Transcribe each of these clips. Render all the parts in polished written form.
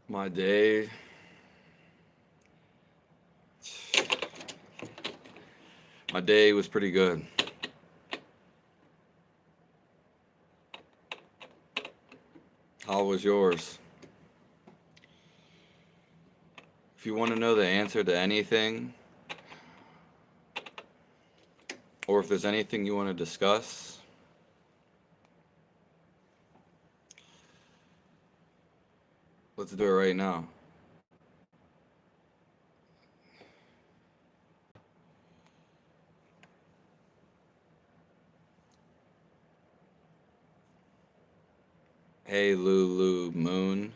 My day. My day was pretty good. How was yours? If you want to know the answer to anything, or if there's anything you want to discuss, let's do it right now. Hey, Lulu Moon.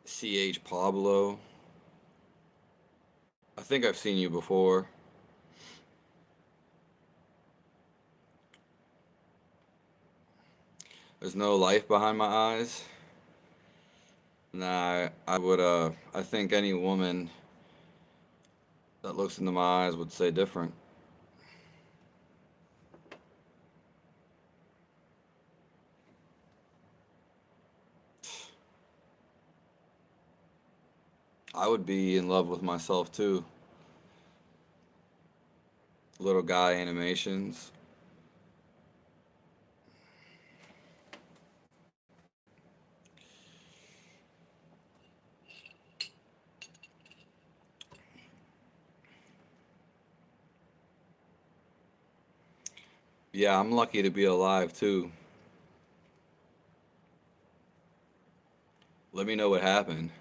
CH Pablo. I think I've seen you before. There's no life behind my eyes. Nah, I think any woman that looks into my eyes would say different. I would be in love with myself too. Little guy animations. Yeah, I'm lucky to be alive too. Let me know what happened.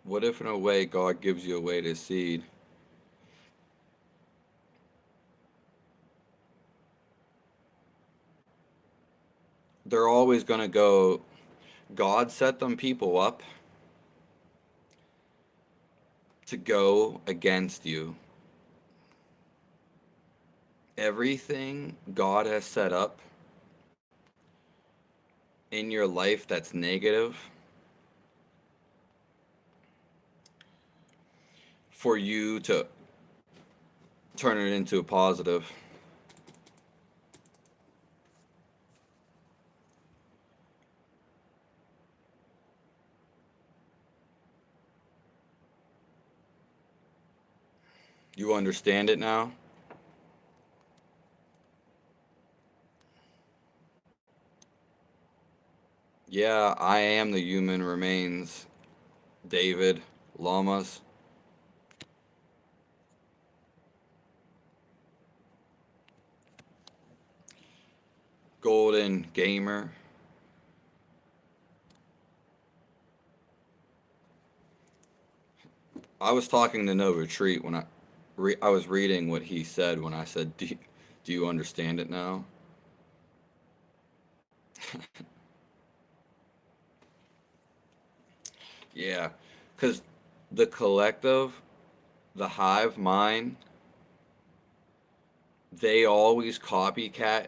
What if in a way God gives you a way to seed? They're always going to go, God set them people up to go against you. Everything God has set up in your life that's negative, for you to turn it into a positive. You understand it now? Yeah, I am the human remains. David Lamas. Golden Gamer. I was talking to No Retreat when I was reading what he said when I said, do you understand it now? Yeah, because the collective, the hive mind, they always copycat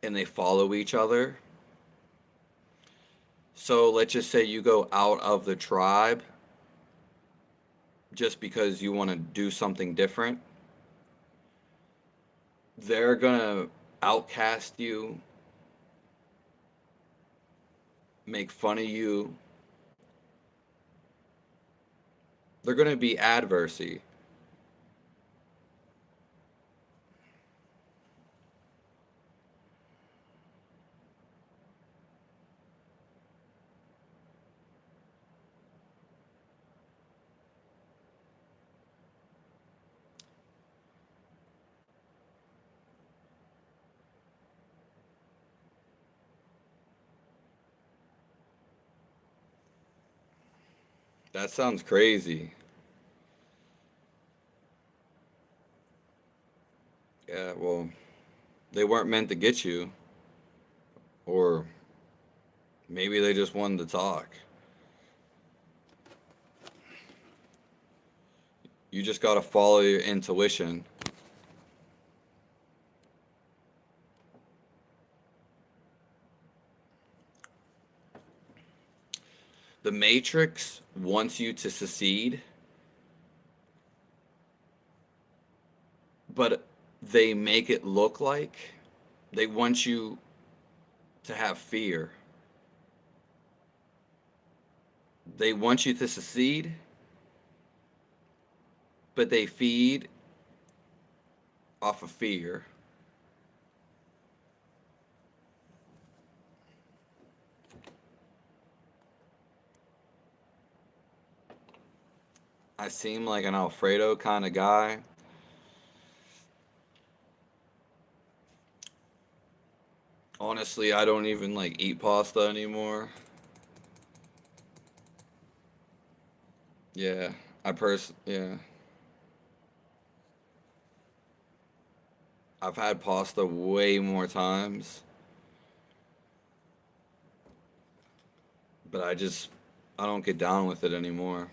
and they follow each other. So let's just say you go out of the tribe just because you want to do something different. They're going to outcast you, make fun of you. They're going to be adversy. That sounds crazy. Yeah, well, they weren't meant to get you, or maybe they just wanted to talk. You just got to follow your intuition. The Matrix wants you to succeed, but they make it look like they want you to have fear. They want you to succeed, but they feed off of fear. I seem like an Alfredo kind of guy. Honestly, I don't even like eat pasta anymore. Yeah, yeah. I've had pasta way more times, but I don't get down with it anymore.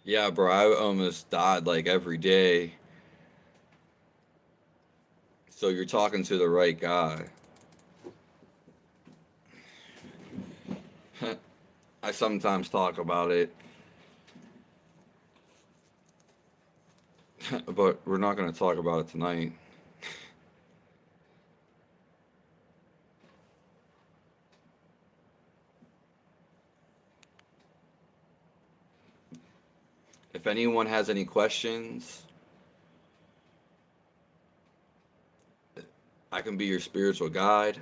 Yeah, bro, I almost died like every day. So you're talking to the right guy. I sometimes talk about it, but we're not going to talk about it tonight. If anyone has any questions, I can be your spiritual guide,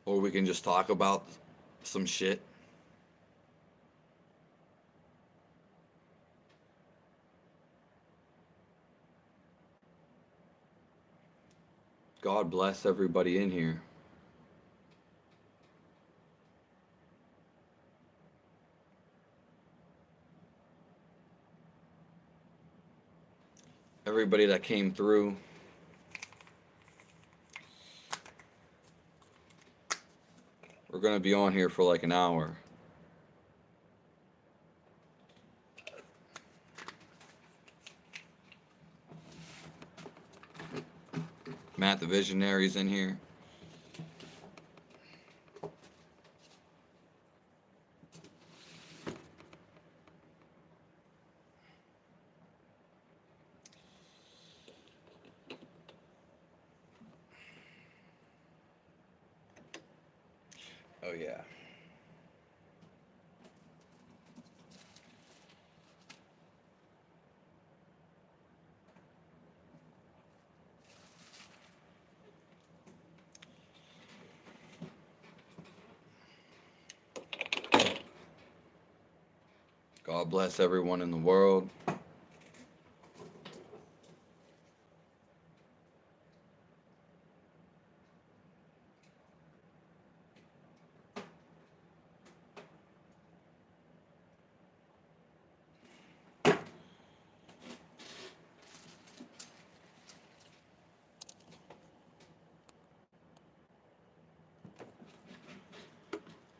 or we can just talk about some shit. God bless everybody in here. Everybody that came through. We're going to be on here for like an hour. Matt the Visionary's in here. Oh, yeah. God bless everyone in the world.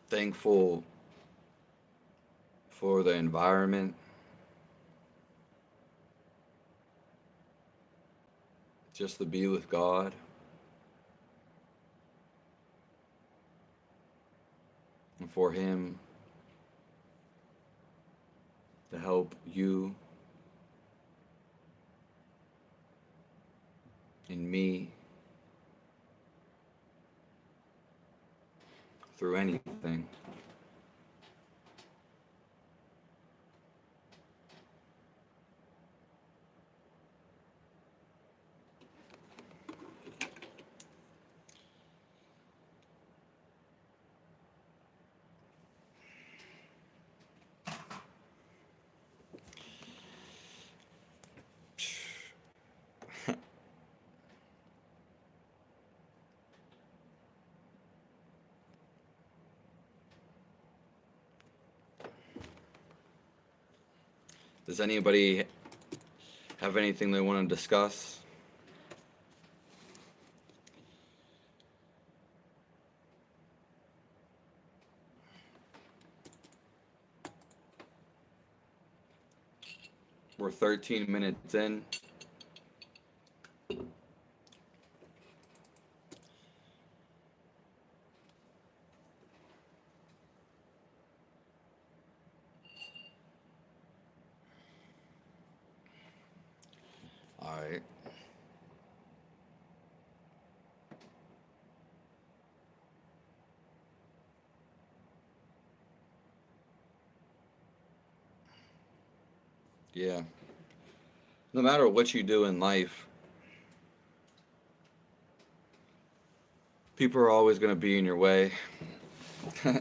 Thankful for the environment. Just to be with God. And for Him to help you and me through anything. Does anybody have anything they want to discuss? We're 13 minutes in. All right. Yeah. No matter what you do in life, people are always going to be in your way. Yeah,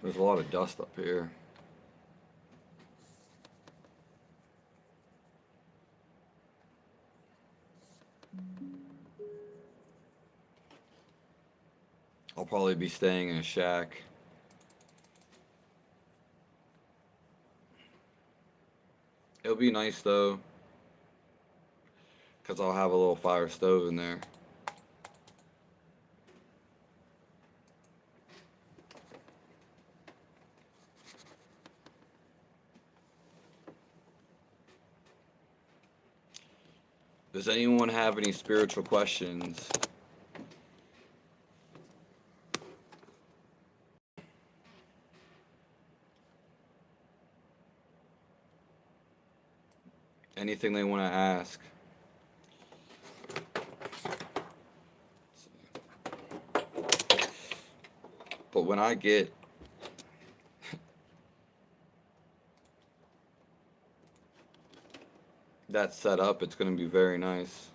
there's a lot of dust up here. I'll probably be staying in a shack. It'll be nice though, because I'll have a little fire stove in there. Does anyone have any spiritual questions? Anything they want to ask? But when I get that set up, it's going to be very nice.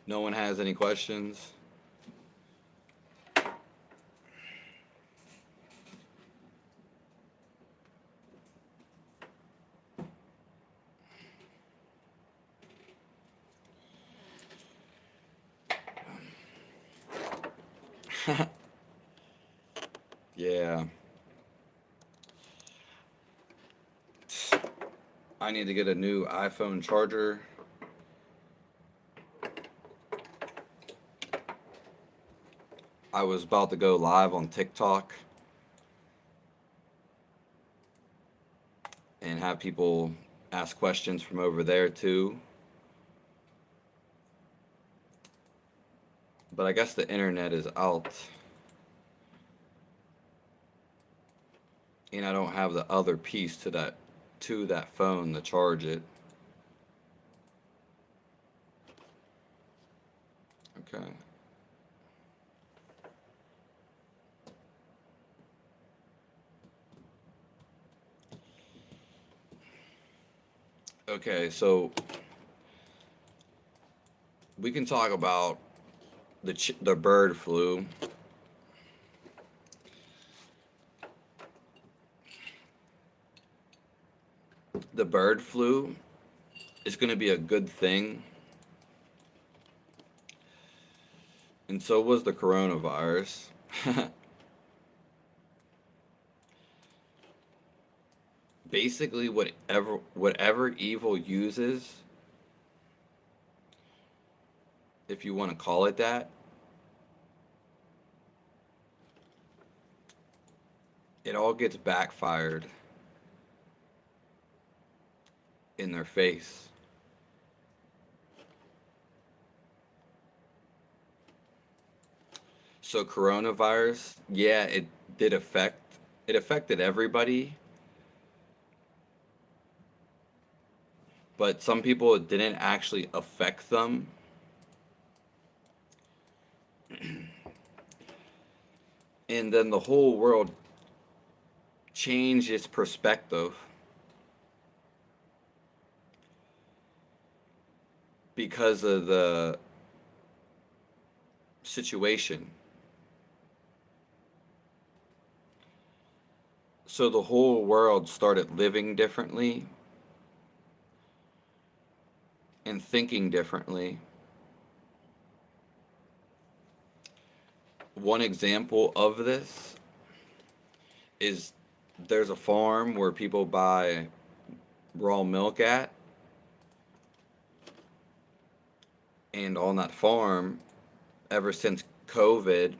No one has any questions? Yeah. I need to get a new iPhone charger. I was about to go live on TikTok and have people ask questions from over there too. But I guess the internet is out. And I don't have the other piece to that phone to charge it. Okay. Okay, so we can talk about the bird flu. The bird flu is going to be a good thing, and so was the coronavirus. Basically, whatever evil uses, if you want to call it that, it all gets backfired in their face. So coronavirus, yeah, it affected everybody, but some people it didn't actually affect them. And then the whole world changed its perspective because of the situation. So the whole world started living differently and thinking differently. One example of this is there's a farm where people buy raw milk at, and on that farm, ever since COVID,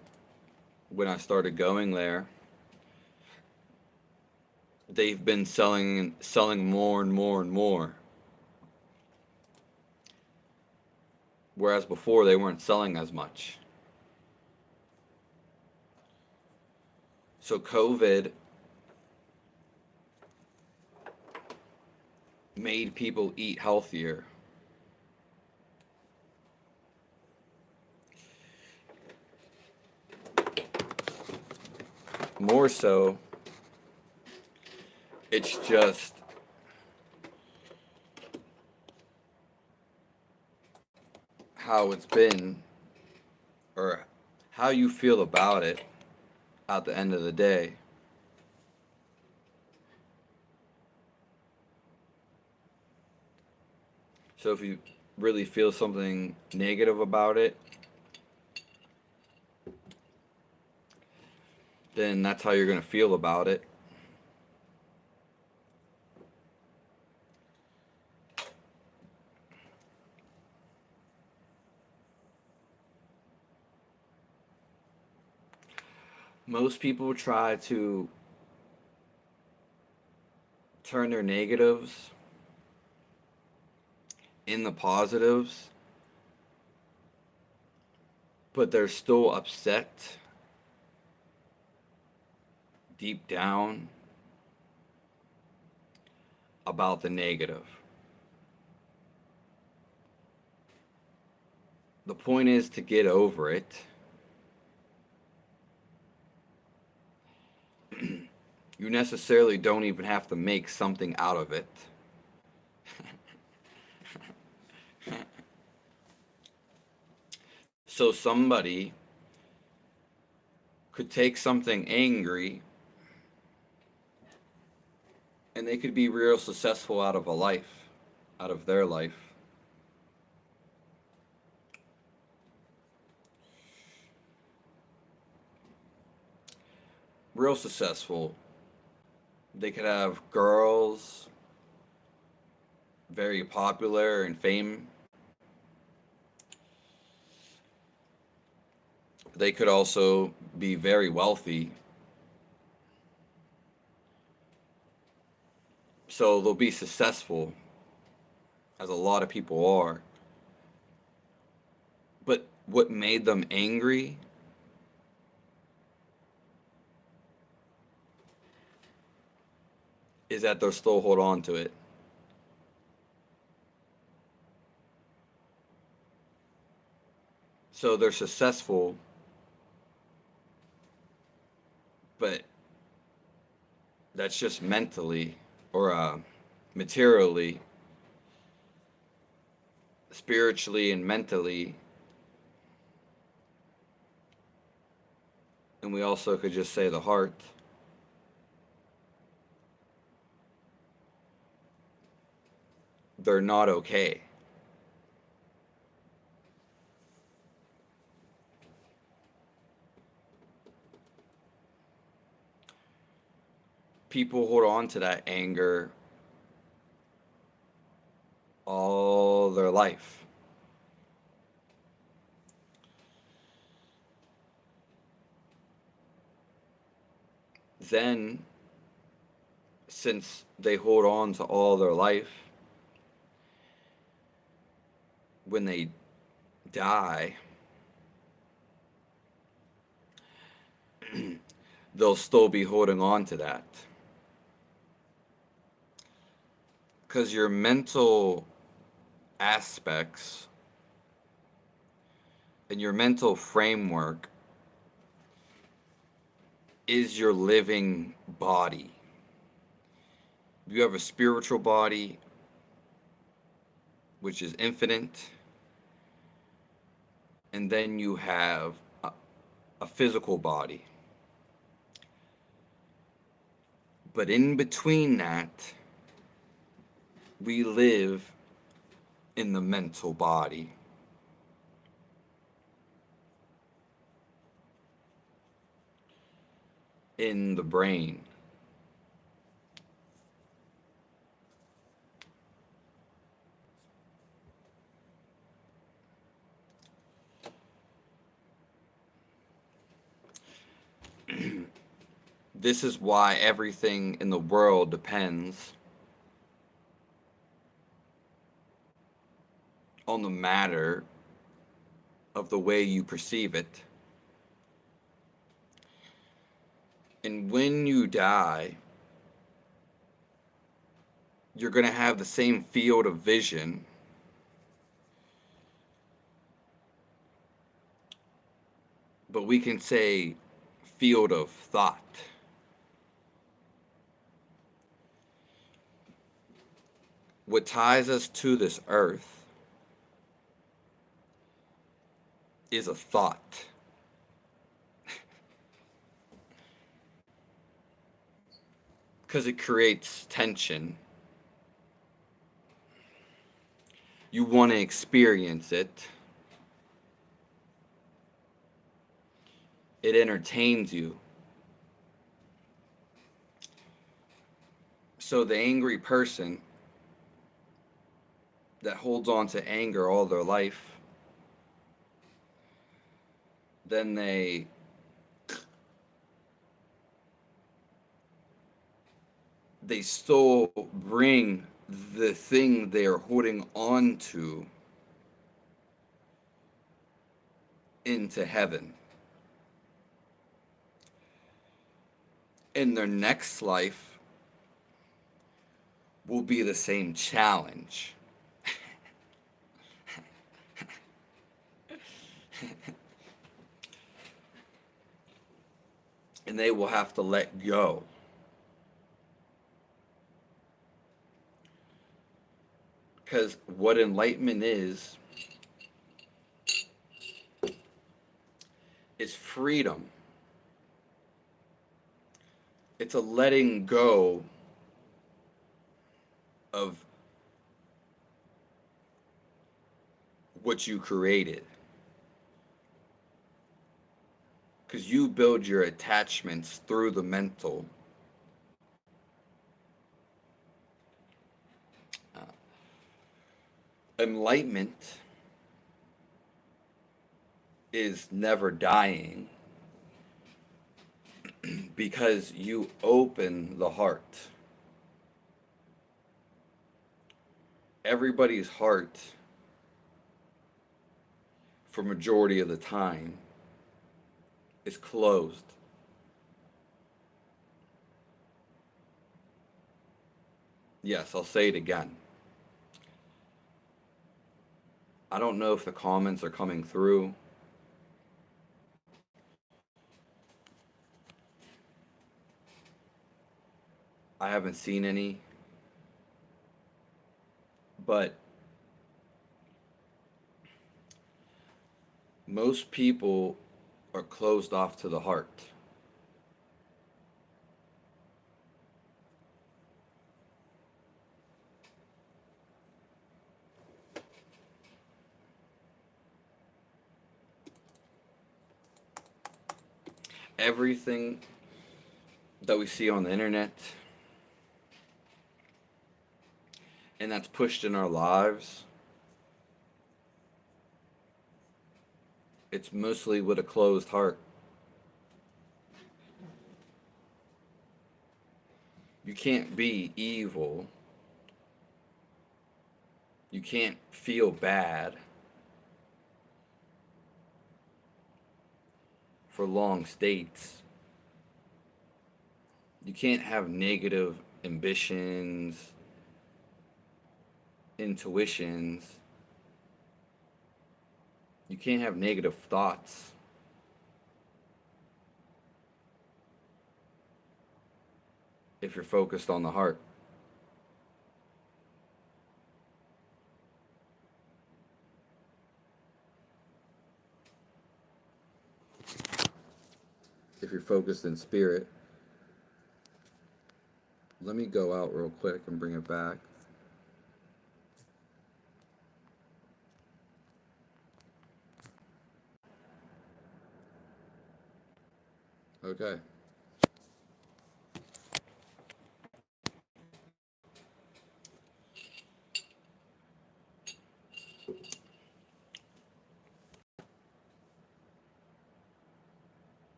when I started going there, they've been selling more and more and more. Whereas before they weren't selling as much. So COVID made people eat healthier. More so, it's just how it's been, or how you feel about it at the end of the day. So if you really feel something negative about it, then that's how you're going to feel about it. Most people try to turn their negatives in the positives, but they're still upset deep down about the negative. The point is to get over it. You necessarily don't even have to make something out of it. So somebody could take something angry and they could be real successful out of a life, out of their life. Real successful. They could have girls, very popular and fame. They could also be very wealthy. So they'll be successful, as a lot of people are. But what made them angry is that they'll still hold on to it. So they're successful, but that's just mentally or materially, spiritually, and mentally. And we also could just say the heart. They're not okay. People hold on to that anger all their life. Then, since they hold on to all their life, when they die, they'll still be holding on to that. Because your mental aspects and your mental framework is your living body. You have a spiritual body, which is infinite, and then you have a physical body. But in between that, we live in the mental body. In the brain. This is why everything in the world depends on the matter of the way you perceive it. And when you die, you're going to have the same field of vision, but we can say field of thought. What ties us to this earth is a thought. Because it creates tension. You want to experience it. It entertains you. So the angry person that holds on to anger all their life, then they still bring the thing they are holding on to into heaven. In their next life will be the same challenge. And they will have to let go. Because what enlightenment is freedom. It's a letting go of what you created. Because you build your attachments through the mental. Enlightenment is never dying because you open the heart. Everybody's heart, for majority of the time, is closed. Yes, I'll say it again. I don't know if the comments are coming through. I haven't seen any. But most people are closed off to the heart. Everything that we see on the internet and that's pushed in our lives, it's mostly with a closed heart. You can't be evil. You can't feel bad for long states. You can't have negative ambitions, intuitions. You can't have negative thoughts. if you're focused on the heart. If you're focused in spirit. Let me go out real quick and bring it back. Okay.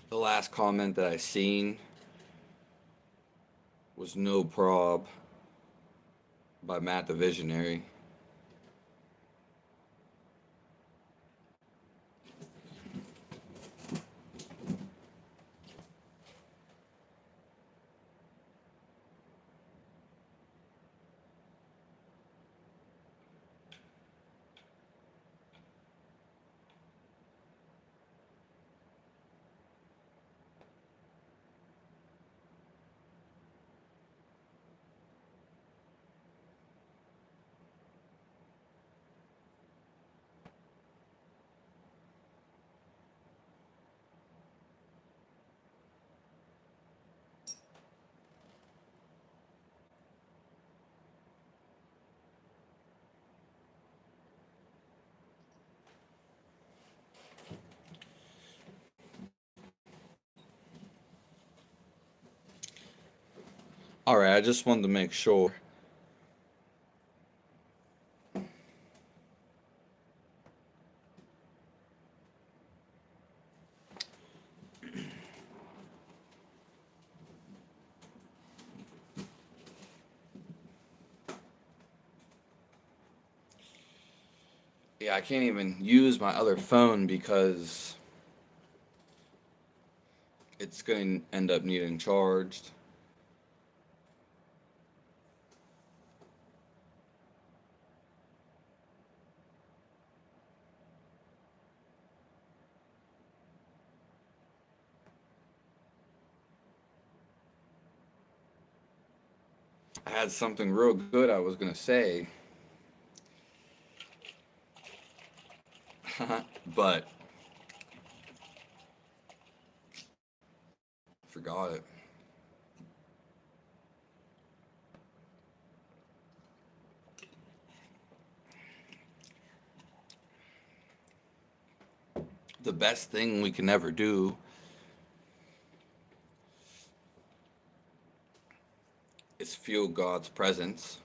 The last comment that I seen was No Prob by Matt the Visionary. Alright, I just wanted to make sure. Yeah, I can't even use my other phone because it's going to end up needing charged. I had something real good I was going to say, but forgot it. The best thing we can ever do is feel God's presence.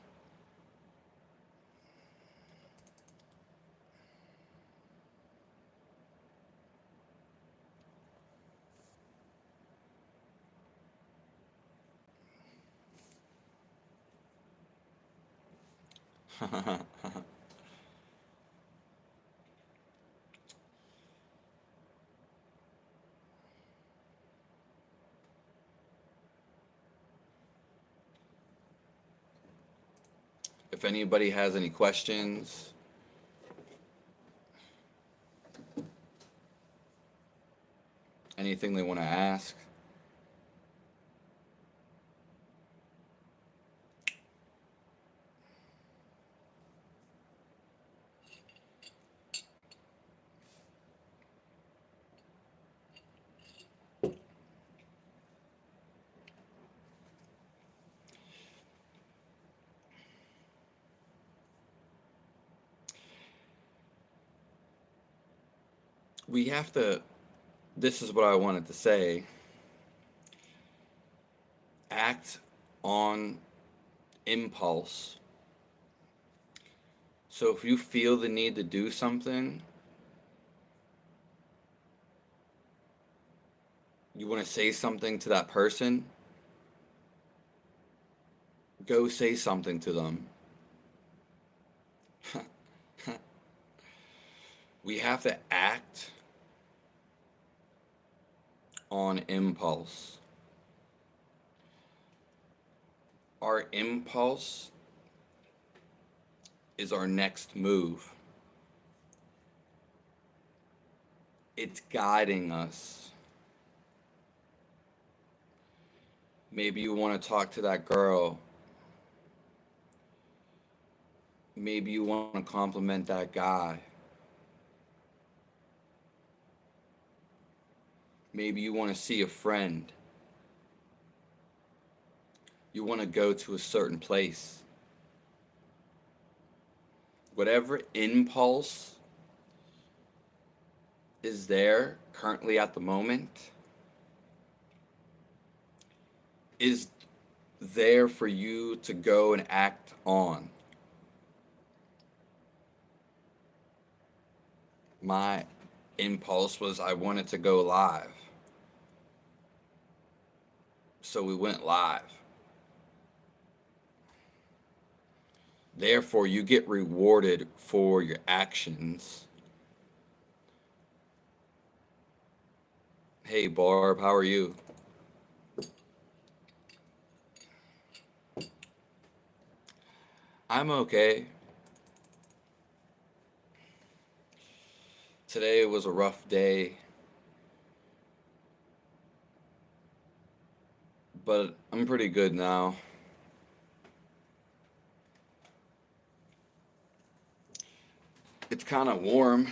If anybody has any questions, anything they want to ask, we have to, this is what I wanted to say, act on impulse. So if you feel the need to do something, you want to say something to that person, go say something to them. We have to act on impulse. Our impulse is our next move. It's guiding us. Maybe you want to talk to that girl. Maybe you want to compliment that guy. Maybe you want to see a friend. You want to go to a certain place. Whatever impulse is there currently at the moment is there for you to go and act on. My impulse was I wanted to go live. So we went live. Therefore, you get rewarded for your actions. Hey, Barb, how are you? I'm okay. Today was a rough day, but I'm pretty good now. It's kind of warm.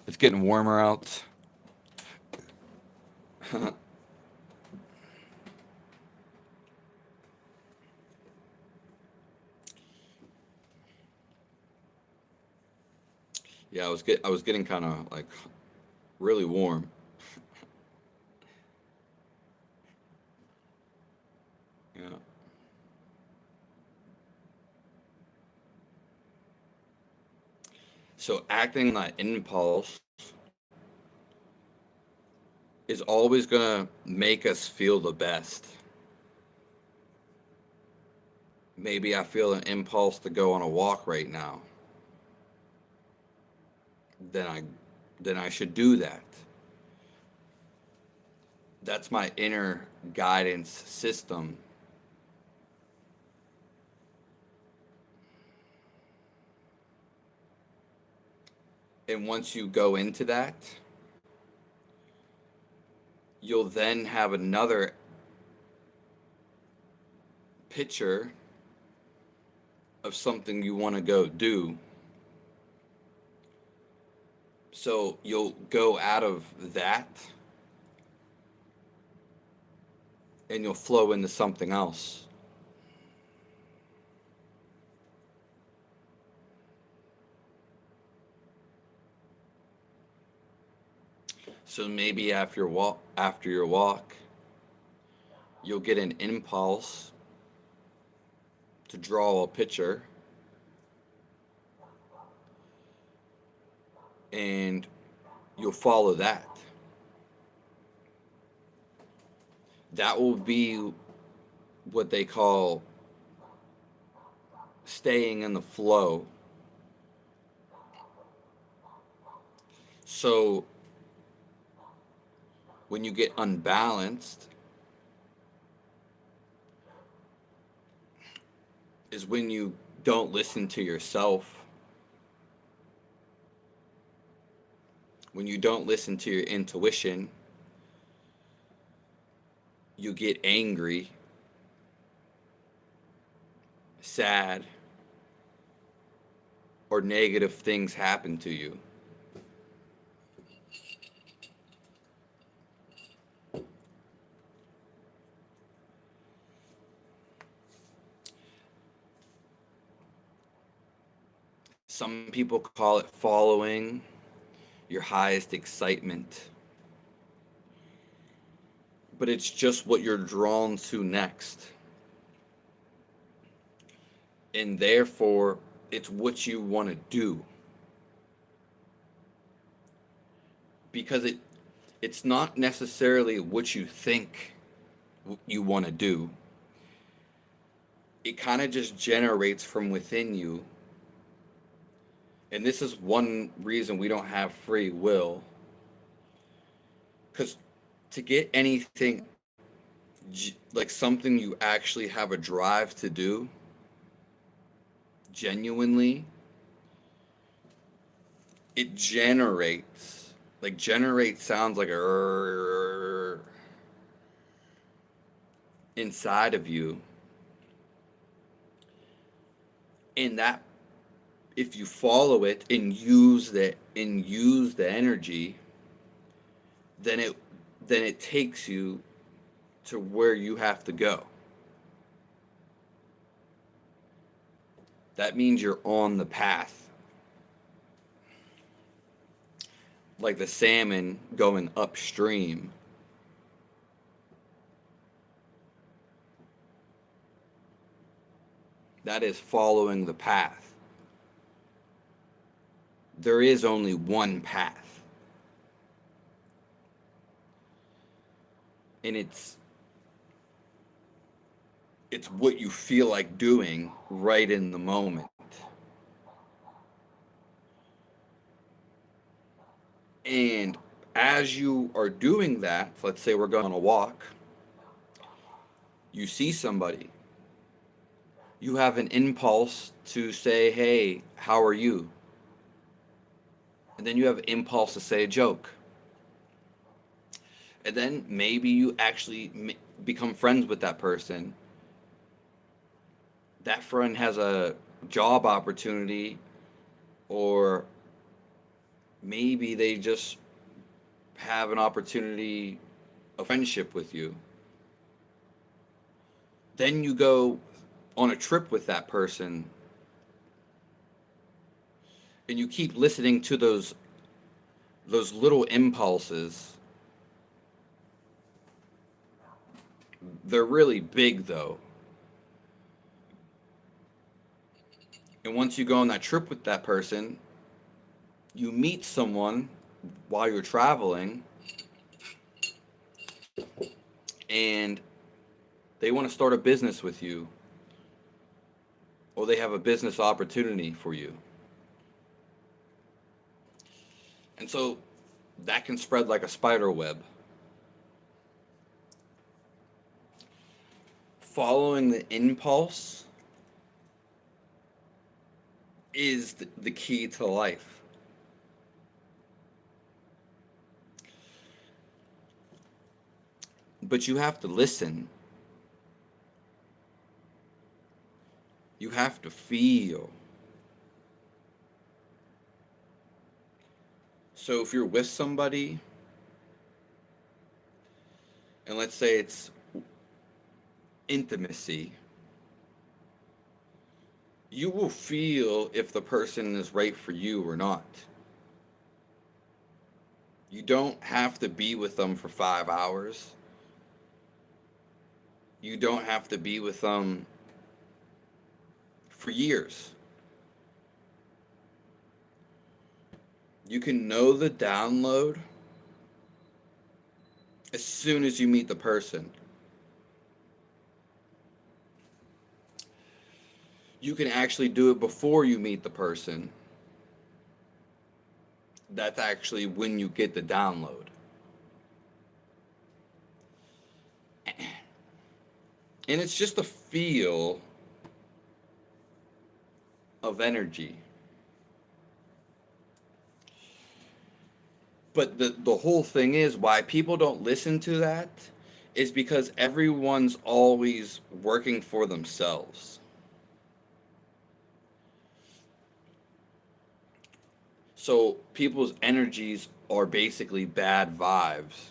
It's getting warmer out. Yeah, I was getting kind of like really warm. Yeah. So acting on that impulse is always going to make us feel the best. Maybe I feel an impulse to go on a walk right now. Then I then I should do that. That's my inner guidance system. And once you go into that, you'll then have another picture of something you want to go do. So you'll go out of that and you'll flow into something else. So maybe after your walk, you'll get an impulse to draw a picture, and you'll follow that. That will be what they call staying in the flow. So when you get unbalanced is when you don't listen to yourself. When you don't listen to your intuition, you get angry, sad, or negative things happen to you. Some people call it following your highest excitement. But it's just what you're drawn to next. And therefore, it's what you want to do. Because it's not necessarily what you think you want to do. It kind of just generates from within you And this is one reason we don't have free will. Because to get anything, like something you actually have a drive to do, genuinely, it generates. Like, generate sounds like a inside of you. And that, if you follow it and use the energy, then it takes you to where you have to go. That means you're on the path. Like the salmon going upstream. That is following the path. There is only one path. And it's what you feel like doing right in the moment. And as you are doing that, let's say we're going on a walk, you see somebody, you have an impulse to say, hey, how are you? And then you have an impulse to say a joke. And then maybe you actually become friends with that person. That friend has a job opportunity, or maybe they just have an opportunity, a friendship with you. Then you go on a trip with that person, and you keep listening to those little impulses. They're really big, though. And once you go on that trip with that person, you meet someone while you're traveling, and they want to start a business with you, or they have a business opportunity for you. And so that can spread like a spider web. Following the impulse is the key to life. But you have to listen. You have to feel. So if you're with somebody, and let's say it's intimacy, you will feel if the person is right for you or not. You don't have to be with them for 5 hours. You don't have to be with them for years. You can know the download as soon as you meet the person. You can actually do it before you meet the person. That's actually when you get the download. And it's just a feel of energy. But the whole thing is why people don't listen to that is because everyone's always working for themselves. So people's energies are basically bad vibes.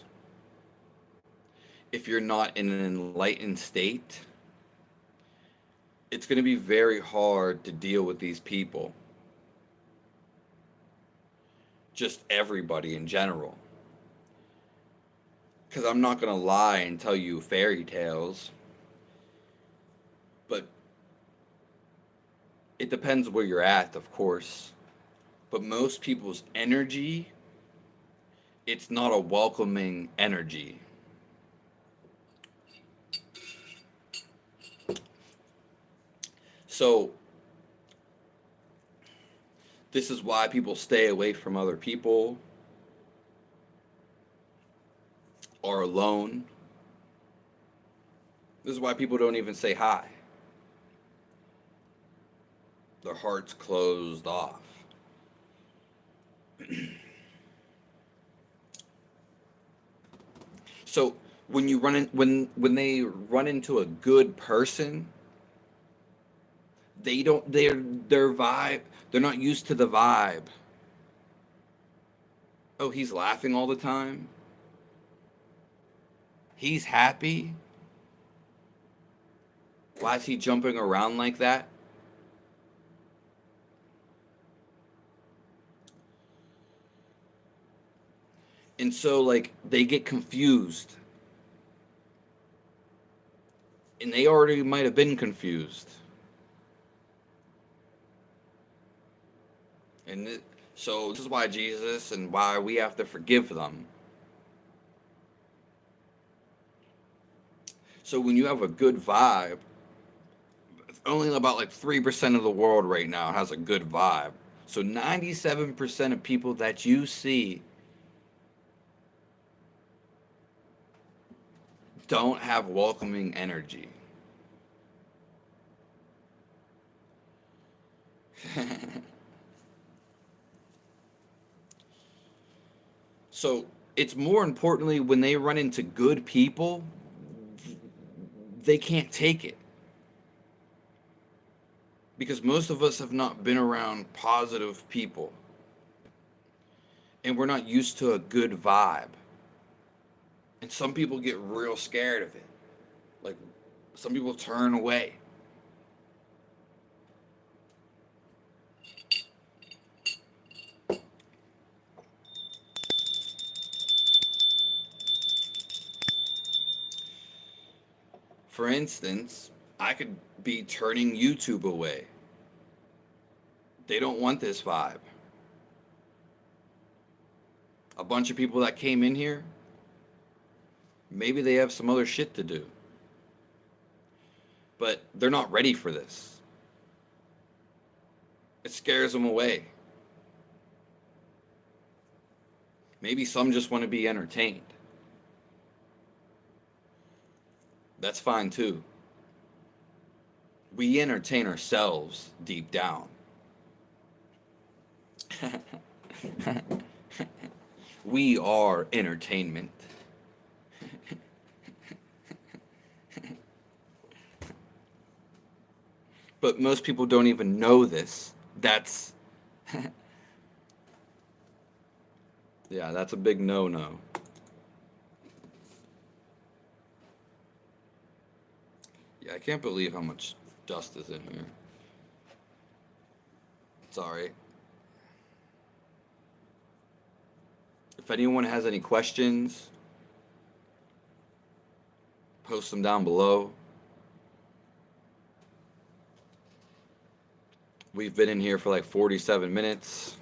If you're not in an enlightened state, it's going to be very hard to deal with these people. Just everybody in general. Because I'm not going to lie and tell you fairy tales. But it depends where you're at, of course. But most people's energy, it's not a welcoming energy. So This is why people stay away from other people, are alone. This is why people don't even say hi. Their heart's closed off. So when you run in, when they run into a good person, they don't their vibe, they're not used to the vibe. Oh, he's laughing all the time. He's happy. Why is he jumping around like that? And so like they get confused. And they already might have been confused. And so this is why Jesus and why we have to forgive them. So when you have a good vibe, only about like 3% of the world right now has a good vibe. So 97% of people that you see don't have welcoming energy. So it's more importantly when they run into good people, they can't take it. Because most of us have not been around positive people. And we're not used to a good vibe. And some people get real scared of it. Like, some people turn away. For instance, I could be turning YouTube away. They don't want this vibe. A bunch of people that came in here, maybe they have some other shit to do. But they're not ready for this. It scares them away. Maybe some just want to be entertained. That's fine too. We entertain ourselves deep down. We are entertainment. But most people don't even know this. That's yeah, that's a big no-no. Yeah, I can't believe how much dust is in here. Sorry. If anyone has any questions, post them down below. We've been in here for like 47 minutes.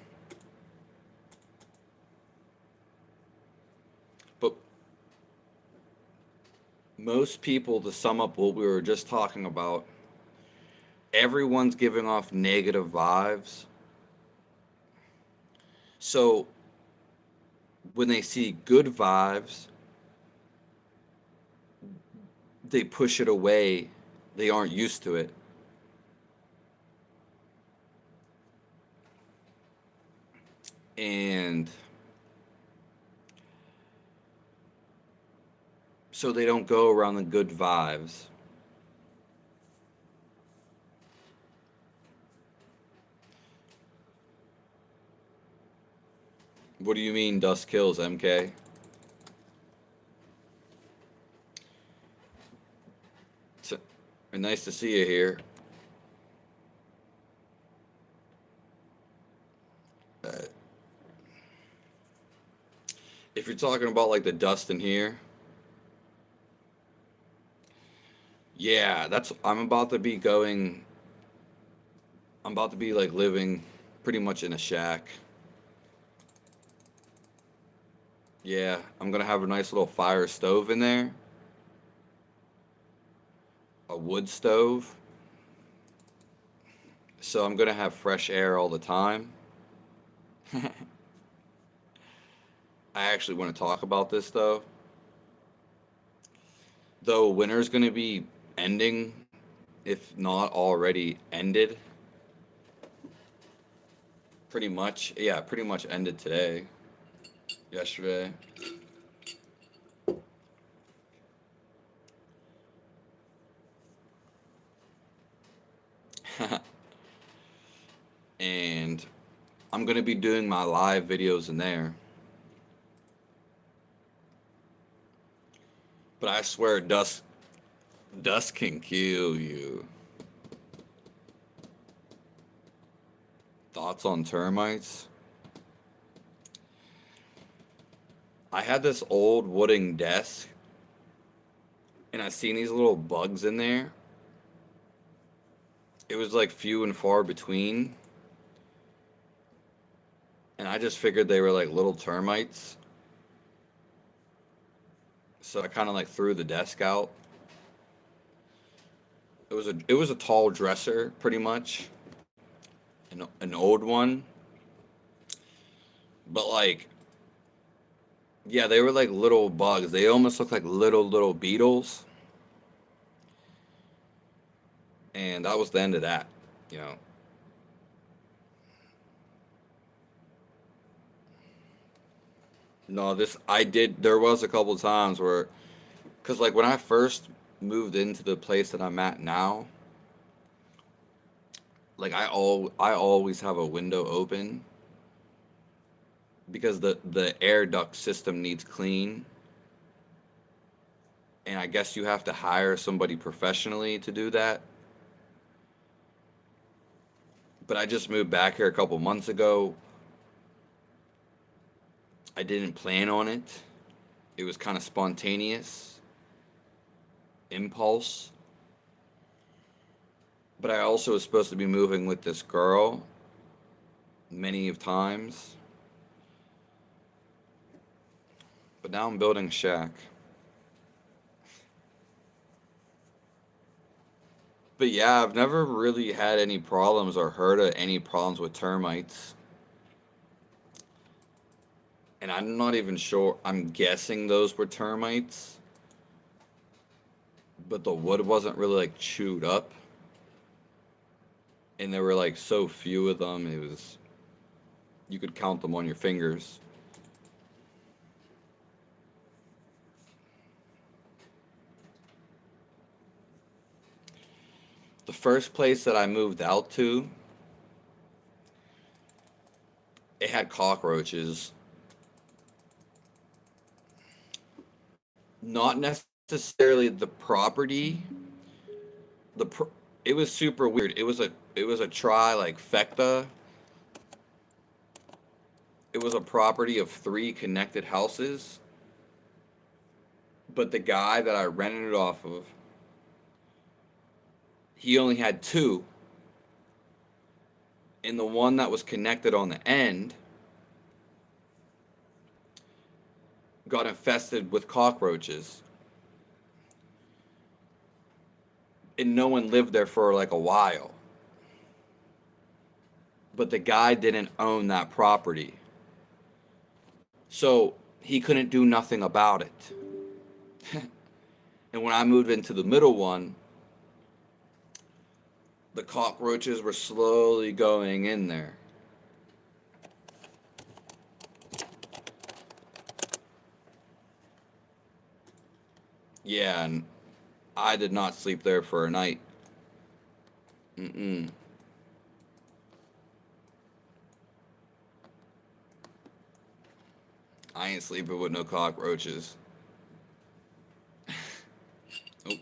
But most people, to sum up what we were just talking about, everyone's giving off negative vibes. So when they see good vibes, they push it away. They aren't used to it. And so they don't go around the good vibes. What do you mean dust kills, MK? Nice to see you here. If you're talking about like the dust in here, yeah, I'm about to be like living pretty much in a shack. Yeah, I'm gonna have a nice little fire stove in there. A wood stove. So I'm gonna have fresh air all the time. I actually want to talk about this though. Though winter's going to be ending, if not already ended, pretty much. Yeah, pretty much ended today, yesterday. And I'm going to be doing my live videos in there. But I swear, dust can kill you. Thoughts on termites? I had this old wooden desk, and I seen these little bugs in there. It was like few and far between, and I just figured they were like little termites. So I kind of like threw the desk out. It was a tall dresser, pretty much, an old one, but like, yeah, they were like little bugs. They almost looked like little beetles, and that was the end of that. You know, no, this I did. There was a couple times where, cause like when I first moved into the place that I'm at now, like I always have a window open because the air duct system needs clean, and I guess you have to hire somebody professionally to do that. But I just moved back here a couple months ago. I didn't plan on it. It was kind of spontaneous, impulse. But I also was supposed to be moving with this girl many of times. But now I'm building a shack. But yeah, I've never really had any problems or heard of any problems with termites. And I'm not even sure. I'm guessing those were termites. But the wood wasn't really like chewed up. And there were like so few of them. It was, you could count them on your fingers. The first place that I moved out to, it had cockroaches. Not necessarily the property. The pr- it was super weird. It was a trifecta. It was a property of three connected houses, but the guy that I rented it off of, he only had two, and the one that was connected on the end got infested with cockroaches, and no one lived there for like a while. But the guy didn't own that property, so he couldn't do nothing about it. And when I moved into the middle one, the cockroaches were slowly going in there. Yeah, and I did not sleep there for a night. Mm-mm. I ain't sleeping with no cockroaches. Nope.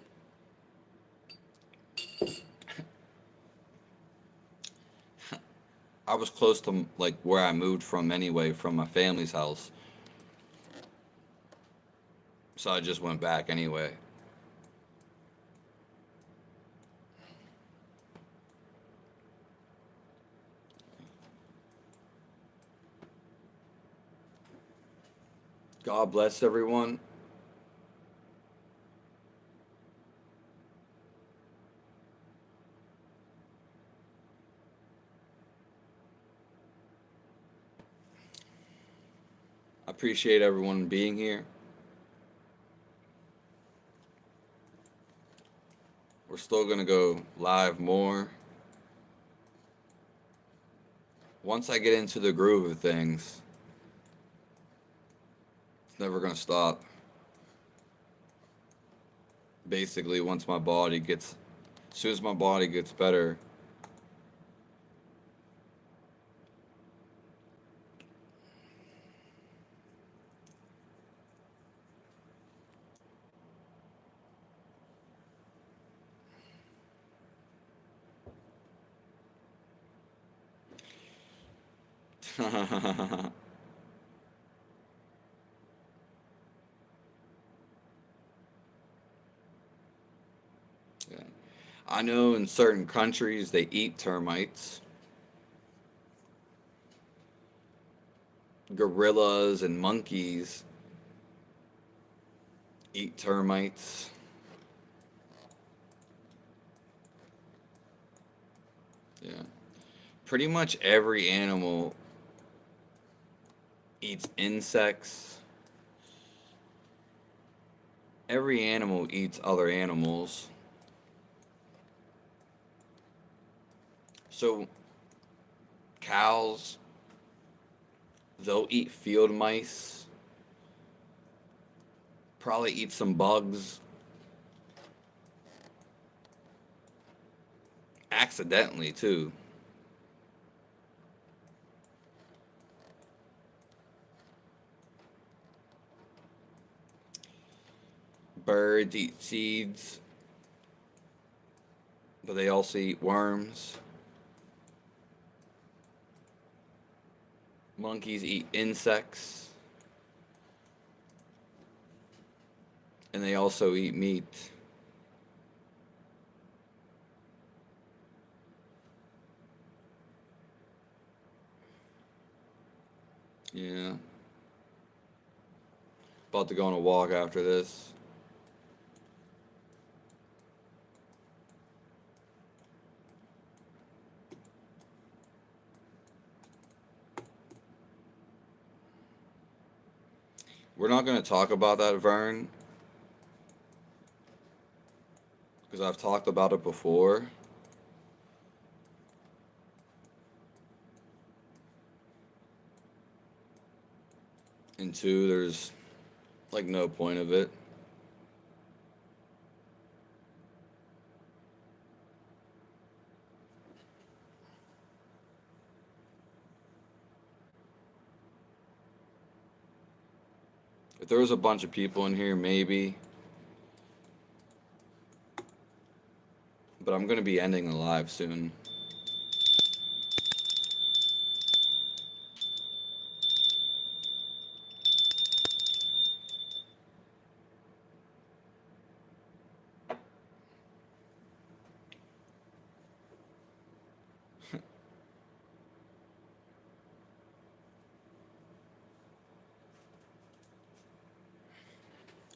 I was close to like where I moved from anyway, from my family's house. So I just went back anyway. God bless everyone. appreciate everyone being here. We're still going to go live more. Once I get into the groove of things, it's never going to stop. Basically, as soon as my body gets better, yeah. I know in certain countries they eat termites. Gorillas and monkeys eat termites. Yeah. Pretty much every animal eats insects. Every animal eats other animals. So cows, they'll eat field mice, probably eat some bugs. Accidentally, too. Birds eat seeds, but they also eat worms. Monkeys eat insects, and they also eat meat. Yeah. About to go on a walk after this. We're not going to talk about that, Vern, because I've talked about it before. And two, there's like no point of it. If there was a bunch of people in here, maybe. But I'm going to be ending the live soon.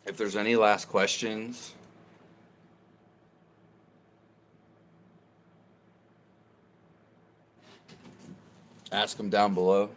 If there's any last questions, ask them down below.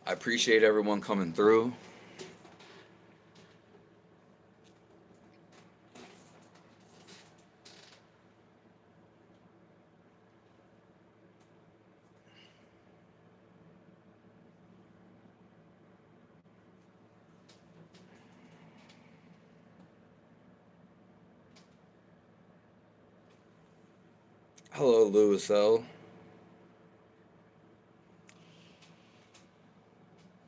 I appreciate everyone coming through. Hello, Louis L.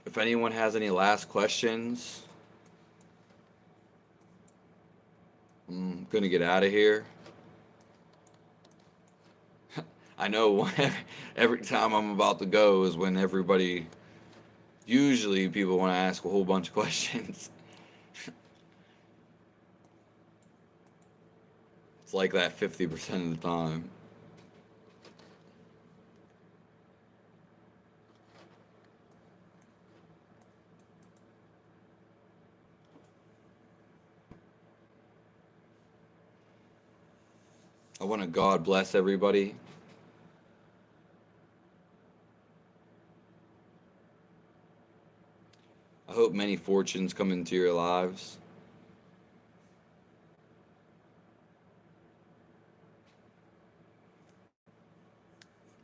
If anyone has any last questions, I'm going to get out of here. I know every time I'm about to go is when usually people want to ask a whole bunch of questions. It's like that 50% of the time. I want to God bless everybody. I hope many fortunes come into your lives.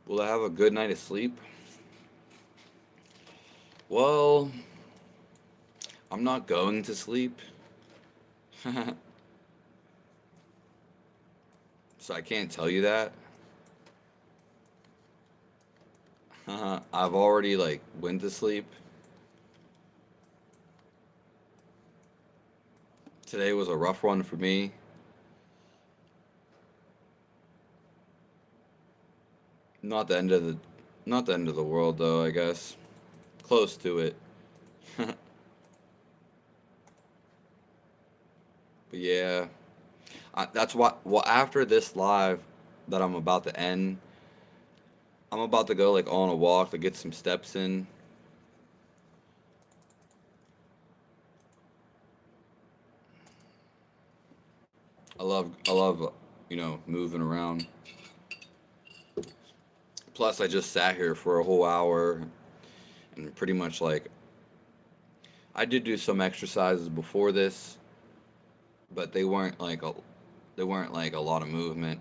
Will I have a good night of sleep? Well, I'm not going to sleep. So I can't tell you that. I've already went to sleep. Today was a rough one for me. Not the end of the not the end of the world though, I guess. Close to it. But yeah, that's what. Well, after this live that I'm about to end, I'm about to go on a walk to get some steps in. I love moving around. Plus, I just sat here for a whole hour and pretty much I did do some exercises before this, but they weren't like a lot of movement.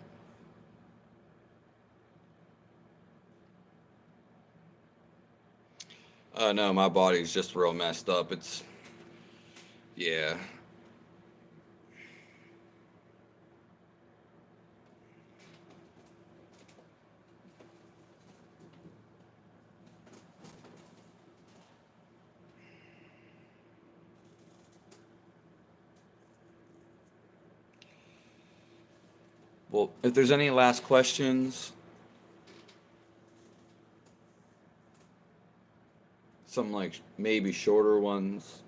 No, my body's just real messed up. It's yeah. Well, if there's any last questions, some maybe shorter ones,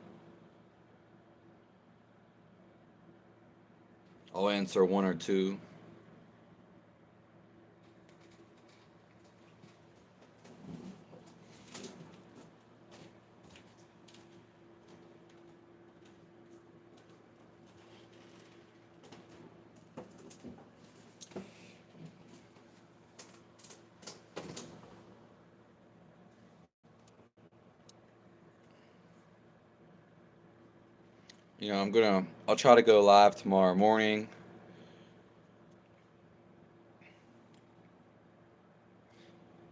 I'll answer one or two. I'll try to go live tomorrow morning.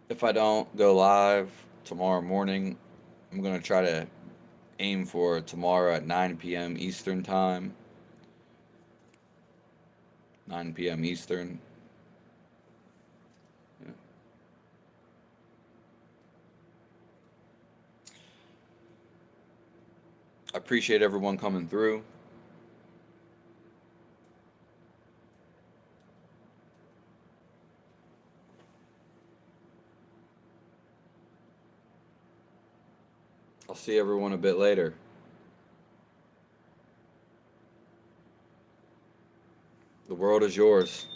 If I don't go live tomorrow morning, I'm gonna try to aim for tomorrow at 9 p.m. Eastern time. 9 p.m. Eastern. Yeah. I appreciate everyone coming through. I'll see everyone a bit later. The world is yours.